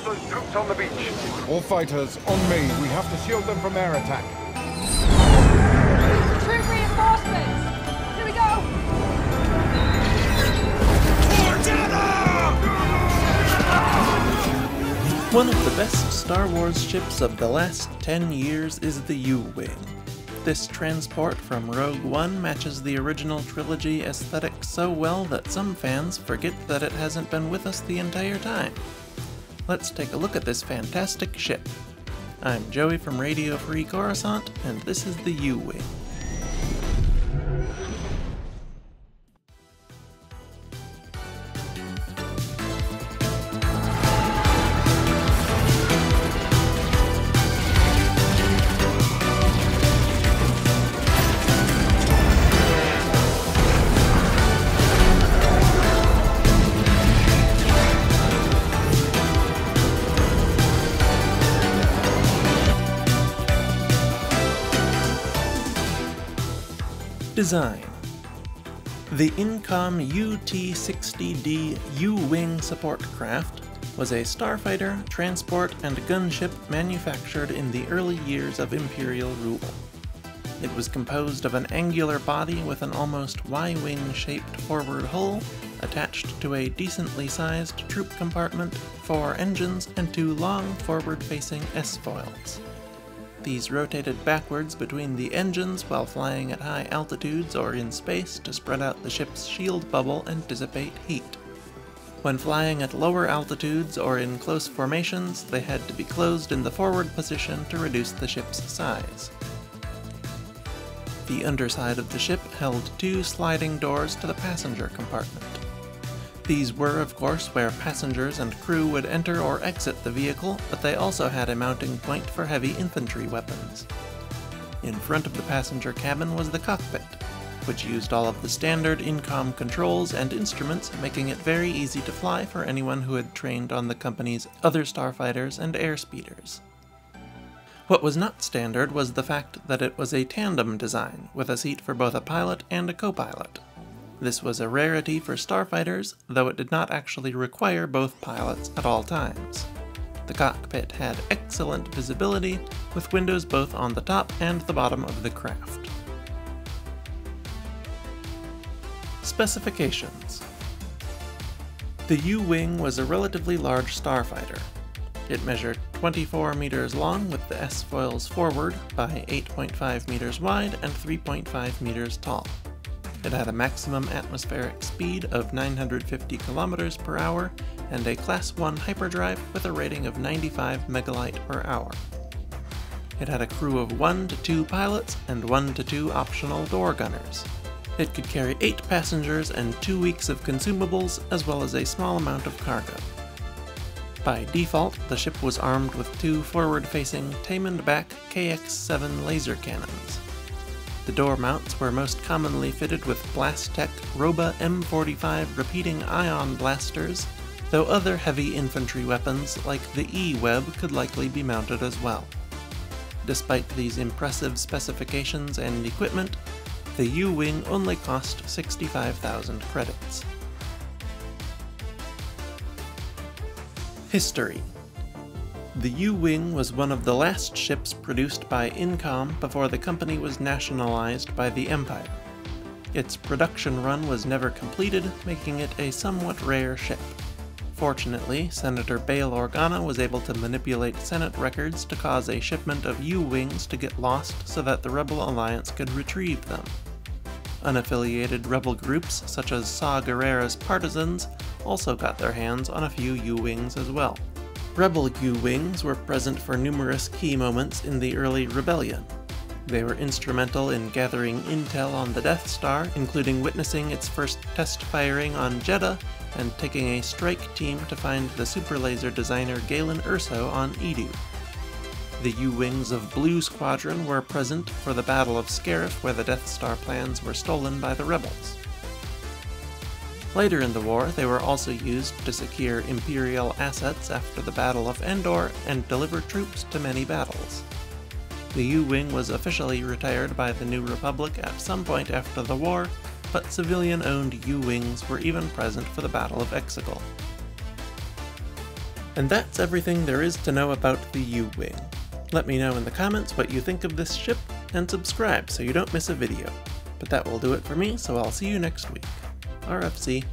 those troops on the beach. All fighters, on me. We have to shield them from air attack. Troop reinforcements! Here we go! One of the best Star Wars ships of the last 10 years is the U-Wing. This transport from Rogue One matches the original trilogy aesthetic so well that some fans forget that it hasn't been with us the entire time. Let's take a look at this fantastic ship. I'm Joey from Radio Free Coruscant, and this is the U-Wing. Design. The Incom UT-60D U-Wing support craft was a starfighter, transport, and gunship manufactured in the early years of Imperial rule. It was composed of an angular body with an almost Y-wing shaped forward hull, attached to a decently sized troop compartment, 4 engines, and 2 long forward-facing S-foils. These rotated backwards between the engines while flying at high altitudes or in space to spread out the ship's shield bubble and dissipate heat. When flying at lower altitudes or in close formations, they had to be closed in the forward position to reduce the ship's size. The underside of the ship held 2 sliding doors to the passenger compartment. These were, of course, where passengers and crew would enter or exit the vehicle, but they also had a mounting point for heavy infantry weapons. In front of the passenger cabin was the cockpit, which used all of the standard Incom controls and instruments, making it very easy to fly for anyone who had trained on the company's other starfighters and airspeeders. What was not standard was the fact that it was a tandem design, with a seat for both a pilot and a co-pilot. This was a rarity for starfighters, though it did not actually require both pilots at all times. The cockpit had excellent visibility, with windows both on the top and the bottom of the craft. Specifications. The U-Wing was a relatively large starfighter. It measured 24 meters long with the S-foils forward by 8.5 meters wide and 3.5 meters tall. It had a maximum atmospheric speed of 950 kilometers per hour and a Class 1 hyperdrive with a rating of 95 megalight per hour. It had a crew of 1 to 2 pilots and 1 to 2 optional door gunners. It could carry 8 passengers and 2 weeks of consumables, as well as a small amount of cargo. By default, the ship was armed with 2 forward-facing Taimond-back KX-7 laser cannons. The door mounts were most commonly fitted with Blastech Roba M45 repeating ion blasters, though other heavy infantry weapons like the E-Web could likely be mounted as well. Despite these impressive specifications and equipment, the U-Wing only cost 65,000 credits. History. The U-Wing was one of the last ships produced by Incom before the company was nationalized by the Empire. Its production run was never completed, making it a somewhat rare ship. Fortunately, Senator Bail Organa was able to manipulate Senate records to cause a shipment of U-Wings to get lost so that the Rebel Alliance could retrieve them. Unaffiliated rebel groups such as Saw Gerrera's Partisans also got their hands on a few U-Wings as well. Rebel U-Wings were present for numerous key moments in the early rebellion. They were instrumental in gathering intel on the Death Star, including witnessing its first test firing on Jeddah and taking a strike team to find the superlaser designer Galen Erso on Edu. The U-Wings of Blue Squadron were present for the Battle of Scarif, where the Death Star plans were stolen by the rebels. Later in the war, they were also used to secure Imperial assets after the Battle of Endor and deliver troops to many battles. The U-Wing was officially retired by the New Republic at some point after the war, but civilian-owned U-Wings were even present for the Battle of Exegol. And that's everything there is to know about the U-Wing. Let me know in the comments what you think of this ship, and subscribe so you don't miss a video. But that will do it for me, so I'll see you next week. RFC.